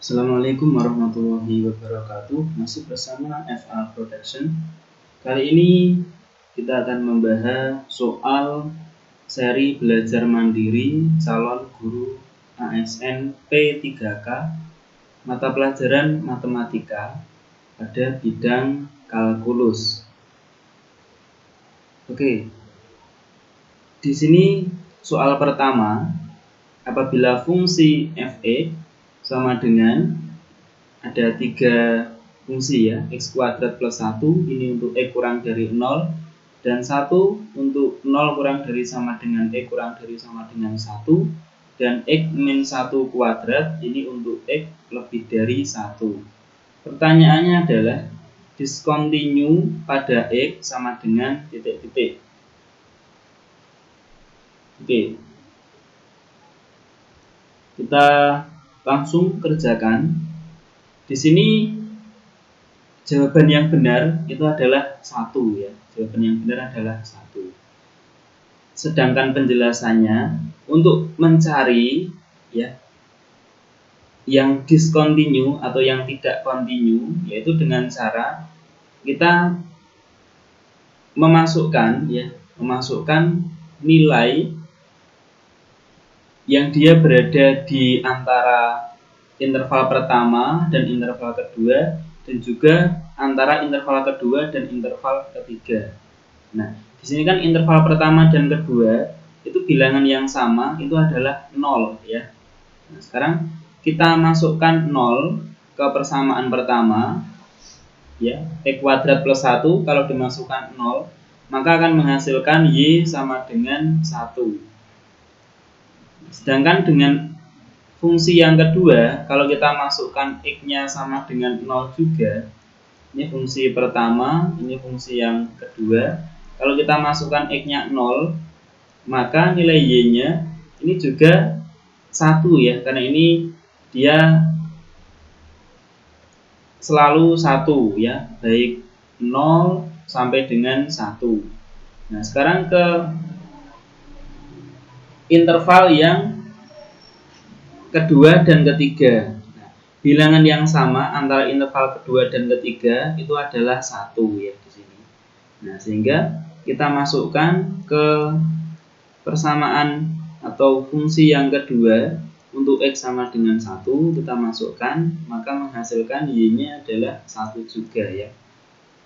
Assalamualaikum warahmatullahi wabarakatuh. Masih bersama FA Production. Kali ini kita akan membahas soal seri belajar mandiri calon guru ASN P3K mata pelajaran matematika pada bidang kalkulus. Oke. Di sini soal pertama, apabila fungsi f(e) sama dengan ada 3 fungsi ya, x kuadrat plus 1 ini untuk x kurang dari 0 dan 1 untuk 0 kurang dari sama dengan x kurang dari sama dengan 1 dan x min 1 kuadrat ini untuk x lebih dari 1. Pertanyaannya adalah discontinue pada x sama dengan titik-titik. Oke. Kita langsung kerjakan. Di sini jawaban yang benar itu adalah 1 ya. Jawaban yang benar adalah 1. Sedangkan penjelasannya untuk mencari ya yang discontinue atau yang tidak continue, yaitu dengan cara kita memasukkan nilai yang dia berada di antara interval pertama dan interval kedua dan juga antara interval kedua dan interval ketiga. Nah, di sini kan interval pertama dan kedua itu bilangan yang sama itu adalah 0 ya. Nah, sekarang kita masukkan 0 ke persamaan pertama ya, x kuadrat plus 1 kalau dimasukkan 0 maka akan menghasilkan y sama dengan 1. Sedangkan dengan fungsi yang kedua, kalau kita masukkan x-nya sama dengan 0 juga, ini fungsi pertama, ini fungsi yang kedua. Kalau kita masukkan x-nya 0, maka nilai y-nya ini juga 1 ya, karena ini dia selalu 1 ya, baik 0 sampai dengan 1. Nah, sekarang ke interval yang kedua dan ketiga. Nah, bilangan yang sama antara interval kedua dan ketiga itu adalah 1 ya di sini. Nah, sehingga kita masukkan ke persamaan atau fungsi yang kedua untuk x sama dengan 1 kita masukkan, maka menghasilkan y-nya adalah 1 juga ya.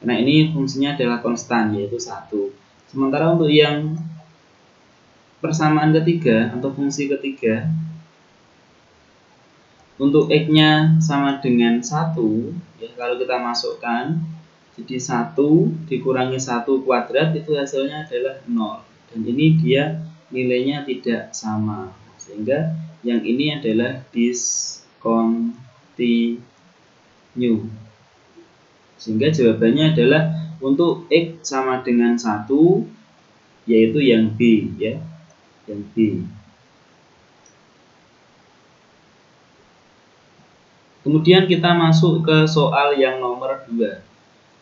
Karena ini fungsinya adalah konstan yaitu 1. Sementara untuk yang persamaan ketiga atau fungsi ketiga, untuk x-nya sama dengan 1 ya, kalau kita masukkan jadi 1 dikurangi 1 kuadrat itu hasilnya adalah 0. Dan ini dia nilainya tidak sama. Sehingga yang ini adalah discontinue. Sehingga jawabannya adalah untuk x sama dengan 1 yaitu yang B ya. Yang B. Kemudian kita masuk ke soal yang nomor 2.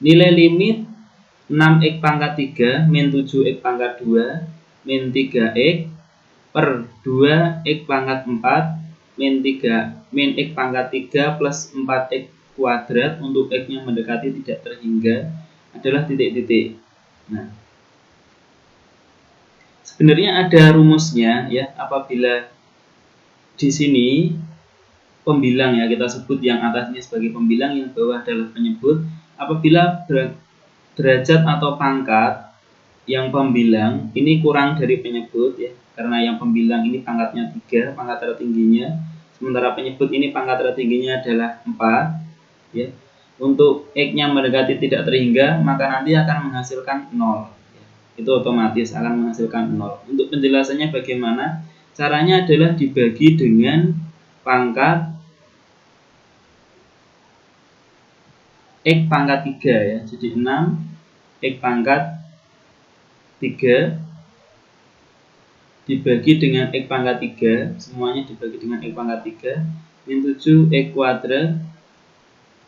Nilai limit 6x pangkat 3 min 7x pangkat 2 min 3x per 2x pangkat 4 min x pangkat 3 plus 4x kuadrat untuk x-nya mendekati tidak terhingga adalah titik-titik. Nah, sebenarnya ada rumusnya ya, apabila di sini pembilang ya, kita sebut yang atasnya sebagai pembilang, yang bawah adalah penyebut. Apabila derajat atau pangkat yang pembilang ini kurang dari penyebut ya, karena yang pembilang ini pangkatnya 3, pangkat tertingginya, sementara penyebut ini pangkat tertingginya adalah 4 ya. Untuk x-nya mendekati tidak terhingga, maka nanti akan menghasilkan 0 ya. Itu otomatis akan menghasilkan 0. Untuk penjelasannya bagaimana? Caranya adalah dibagi dengan pangkat x pangkat 3 ya. Jadi 6 x pangkat 3 dibagi dengan x pangkat 3, semuanya dibagi dengan x pangkat 3, min 7 x kuadrat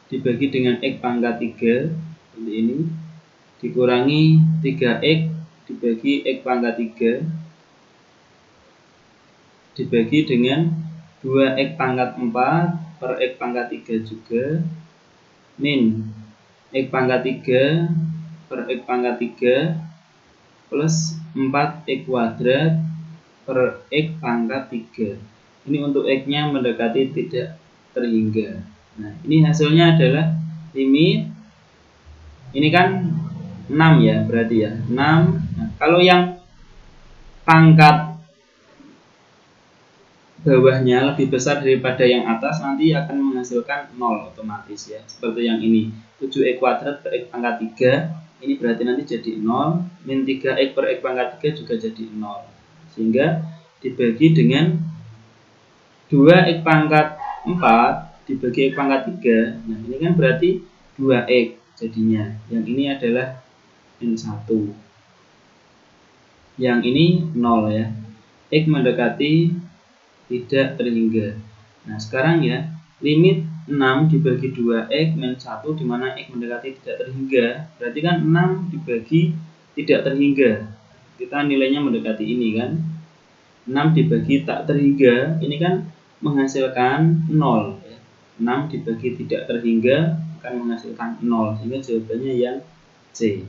dibagi dengan x pangkat 3 seperti ini, dikurangi 3x dibagi x pangkat 3 dibagi dengan 2x pangkat 4 per X pangkat 3 juga, min X pangkat 3 per X pangkat 3 plus 4X kuadrat per X pangkat 3. Ini untuk X nya mendekati tidak terhingga. Nah, ini hasilnya adalah limit, ini kan 6 ya, berarti ya 6. Nah, kalau yang pangkat bawahnya lebih besar daripada yang atas, nanti akan menghasilkan 0 otomatis ya, seperti yang ini 7X kuadrat per X pangkat 3, ini berarti nanti jadi 0, min 3X per X pangkat 3 juga jadi 0, sehingga dibagi dengan 2X pangkat 4 dibagi X pangkat 3. Nah, ini kan berarti 2X jadinya. Yang ini adalah N1, yang ini 0 ya. X mendekati tidak terhingga. Nah, sekarang ya, limit 6 dibagi 2X min 1, dimana X mendekati tidak terhingga, berarti kan 6 dibagi tidak terhingga, kita nilainya mendekati ini kan. 6 dibagi tak terhingga, ini kan menghasilkan 0 ya. 6 dibagi tidak terhingga akan menghasilkan 0, sehingga jawabannya yang C.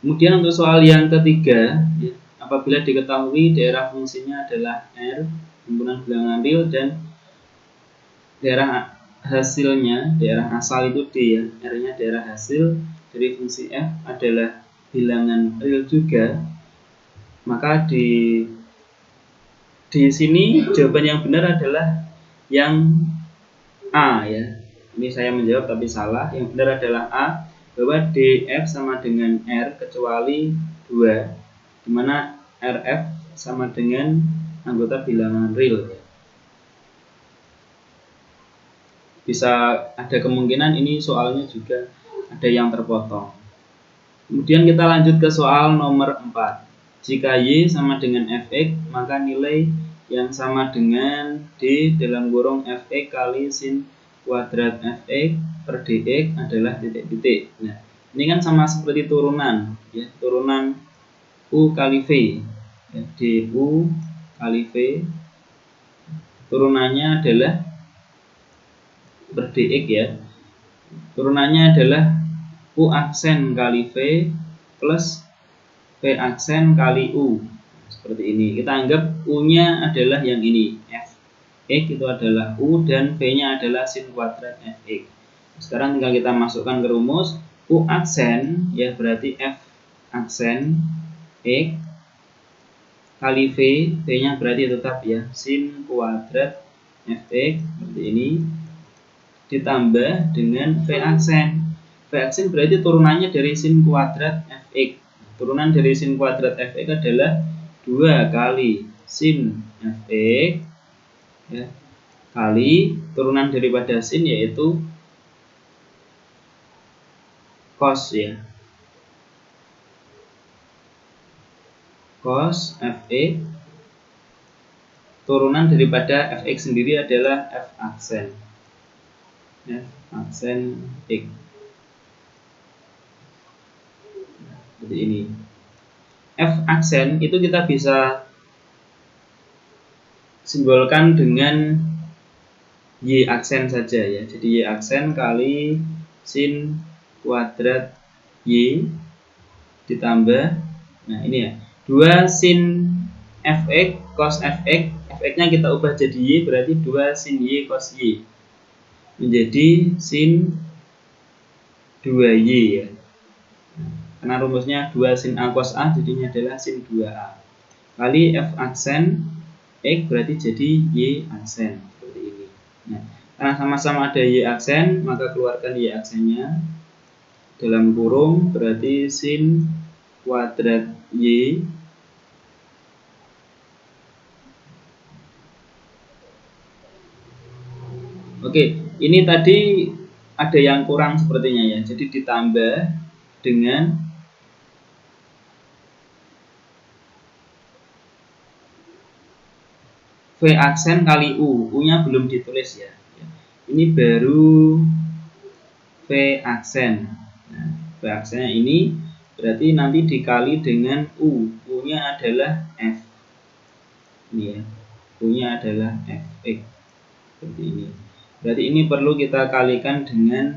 Kemudian untuk soal yang ketiga ya, apabila diketahui daerah fungsinya adalah R, himpunan bilangan real, dan daerah hasilnya, daerah asal itu D ya, R-nya daerah hasil dari fungsi F adalah bilangan real juga, maka di sini jawaban yang benar adalah yang A ya. Ini saya menjawab tapi salah. Yang benar adalah A, bahwa DF sama dengan R kecuali 2, dimana RF sama dengan anggota bilangan real. Bisa ada kemungkinan ini soalnya juga ada yang terpotong. Kemudian kita lanjut ke soal nomor 4. Jika Y sama dengan Fx, maka nilai yang sama dengan D dalam kurung Fx kali sin kuadrat Fx per dx adalah titik-titik. Nah, ini kan sama seperti turunan ya, turunan U kali V ya, du kali V, turunannya adalah per dx ya, turunannya adalah U aksen kali V plus V aksen kali U, seperti ini. Kita anggap U nya adalah yang ini, Fx itu adalah U, dan V nya adalah sin kuadrat Fx. Sekarang tinggal kita masukkan ke rumus. U aksen ya berarti F aksen X kali V, V nya berarti tetap ya sin kuadrat Fx, seperti ini, ditambah dengan V aksen. V aksen berarti turunannya dari sin kuadrat Fx. Turunan dari sin kuadrat Fx adalah 2 kali sin Fx ya, kali turunan daripada sin yaitu cos ya, cos Fx, turunan daripada Fx sendiri adalah F aksen, F aksen X, seperti ini. F aksen itu kita bisa simbolkan dengan Y aksen saja ya. Jadi Y aksen kali sin kuadrat Y ditambah, nah ini ya, 2 sin Fx cos Fx, Fx nya kita ubah jadi Y, berarti 2 sin Y cos Y, menjadi sin 2Y ya. Karena rumusnya 2 sin A cos A, jadinya adalah sin 2A kali F aksen X, berarti jadi Y aksen, seperti ini. Nah, karena sama-sama ada Y aksen, maka keluarkan Y aksennya dalam kurung, berarti sin kuadrat Y Oke, ini tadi ada yang kurang sepertinya ya. Jadi ditambah dengan V aksen kali U. U-nya belum ditulis ya. Ini baru V aksen. Nah, V aksennya ini berarti nanti dikali dengan U. U-nya adalah F. Ini ya. U-nya adalah Fx. seperti ini. Berarti ini perlu kita kalikan dengan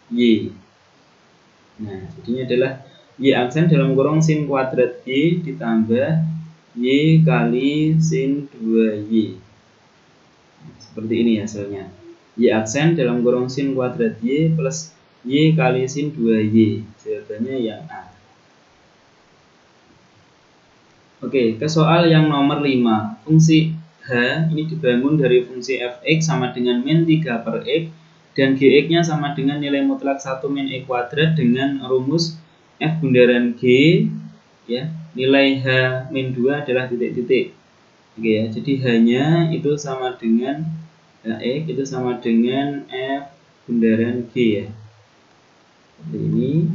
Y. Nah, jadinya adalah Y aksen dalam kurung sin kuadrat Y ditambah Y kali sin 2Y. Seperti ini hasilnya. Y aksen dalam kurung sin kuadrat Y plus Y kali sin 2Y. Jawabannya yang A. Oke, ke soal yang nomor 5. Fungsi H ini dibangun dari fungsi fx sama dengan min 3 per x dan gx-nya sama dengan nilai mutlak 1 min x kuadrat dengan rumus f bundaran g ya, nilai h min 2 adalah titik-titik. Oke ya, jadi h-nya itu sama dengan hx itu sama dengan f bundaran g ya. Seperti ini.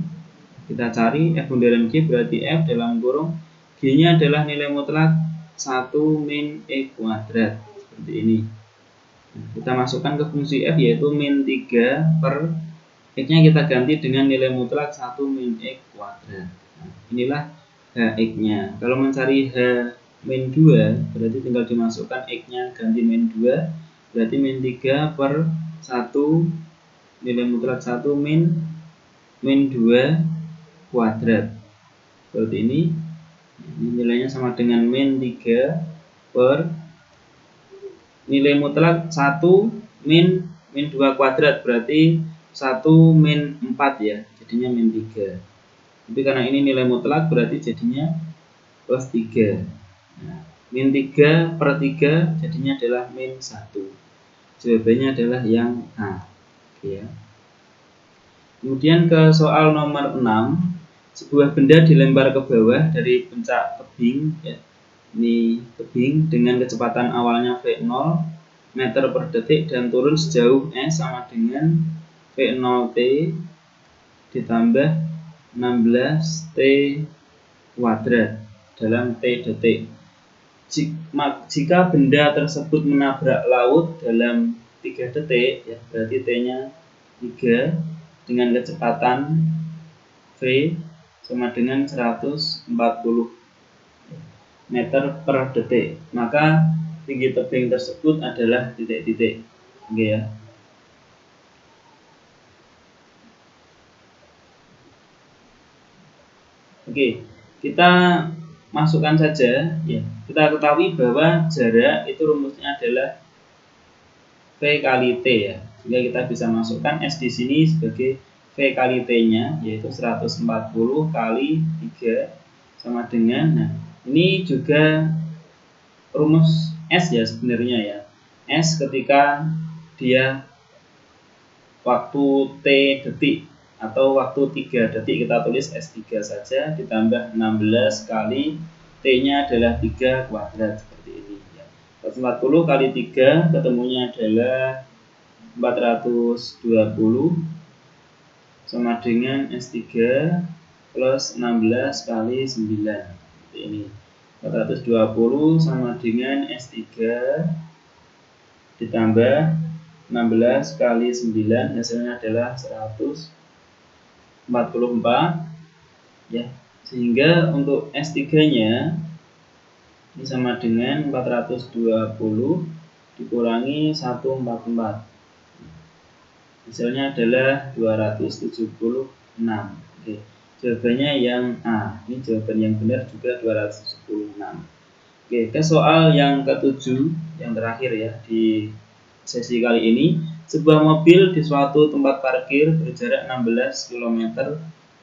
Kita cari f bundaran g berarti f dalam kurung g-nya adalah nilai mutlak 1 min x kuadrat. Seperti ini. Kita masukkan ke fungsi f yaitu min 3 per x-nya kita ganti dengan nilai mutlak 1 min x kuadrat. Nah, inilah hx-nya. Kalau mencari h min 2 berarti tinggal dimasukkan x-nya ganti min 2 berarti min 3 per 1 nilai mutlak 1 min 2 kuadrat. Seperti ini. Ini nilainya sama dengan min 3 per nilai mutlak 1 min 2 kuadrat berarti 1 min 4 ya, jadinya min 3. Tapi karena ini nilai mutlak berarti jadinya plus 3. Nah, min 3 per 3 jadinya adalah min 1. Jawabannya adalah yang A. Oke ya. Kemudian ke soal nomor 6. Sebuah benda dilempar ke bawah dari puncak tebing ya. Ini tebing dengan kecepatan awalnya V0 meter per detik dan turun sejauh S sama dengan V0T ditambah 16T kuadrat dalam T detik. Jika benda tersebut menabrak laut dalam 3 detik ya, berarti T-nya 3 dengan kecepatan V sama dengan 140 meter per detik, maka tinggi tebing tersebut adalah titik-titik. Oke ya. Oke, kita masukkan saja ya. Kita ketahui bahwa jarak itu rumusnya adalah V kali T ya. Sehingga kita bisa masukkan S di sini sebagai V kali T-nya yaitu 140 kali 3 sama dengan, nah ini juga rumus S ya sebenarnya ya. S ketika dia waktu T detik atau waktu 3 detik kita tulis S3 saja ditambah 16 kali T-nya adalah 3 kuadrat seperti ini ya. 140 kali 3 ketemunya adalah 420 sama dengan S3 plus 16 kali 9 seperti ini. 420 sama dengan S3 ditambah 16 kali 9 hasilnya adalah 144 ya. Sehingga untuk S3 nya ini sama dengan 420 dikurangi 144, hasilnya adalah 276. Oke, jawabannya yang A. Ini jawaban yang benar juga 276. Oke, ke soal yang ke-7 yang terakhir ya di sesi kali ini. Sebuah mobil di suatu tempat parkir berjarak 16 km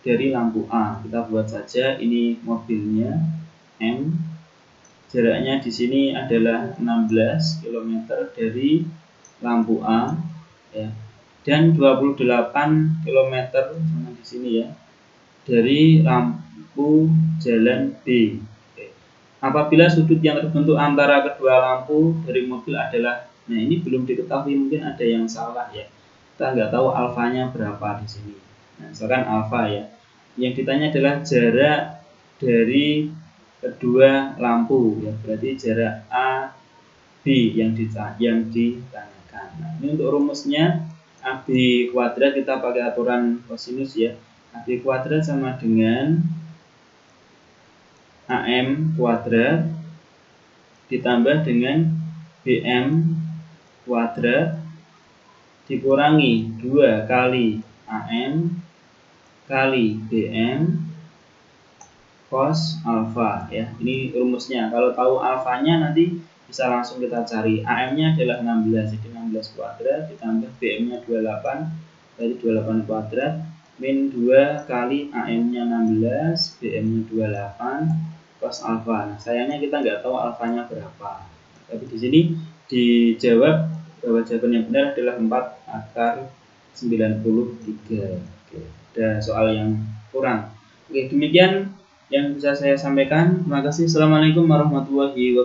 dari lampu A. Kita buat saja ini mobilnya M. Jaraknya di sini adalah 16 km dari lampu A ya. Dan 28 km sama di sini ya dari lampu jalan B. Apabila sudut yang terbentuk antara kedua lampu dari mobil adalah, nah ini belum diketahui, mungkin ada yang salah ya. Kita nggak tahu alfanya berapa di sini. Nah, misalkan alfa ya. Yang ditanya adalah jarak dari kedua lampu ya, berarti jarak A B yang ditanyakan. Nah, ini untuk rumusnya AB kuadrat kita pakai aturan kosinus ya. AB kuadrat sama dengan AM kuadrat ditambah dengan BM kuadrat dikurangi 2 kali AM kali BM cos alfa ya. Ini rumusnya. Kalau tahu alfanya nanti bisa langsung kita cari. AM-nya adalah 16, jadi 16 kuadrat ditambah BM-nya 28, dari 28 kuadrat min 2 kali AM-nya 16, BM-nya 28 cos alfa. Nah, sayangnya kita nggak tahu alfanya berapa. Tapi di sini dijawab bahwa jawaban yang benar adalah 4 akar 93. Oke, ada soal yang kurang. Oke, demikian yang bisa saya sampaikan. Terima kasih. Assalamualaikum warahmatullahi wabarakatuh.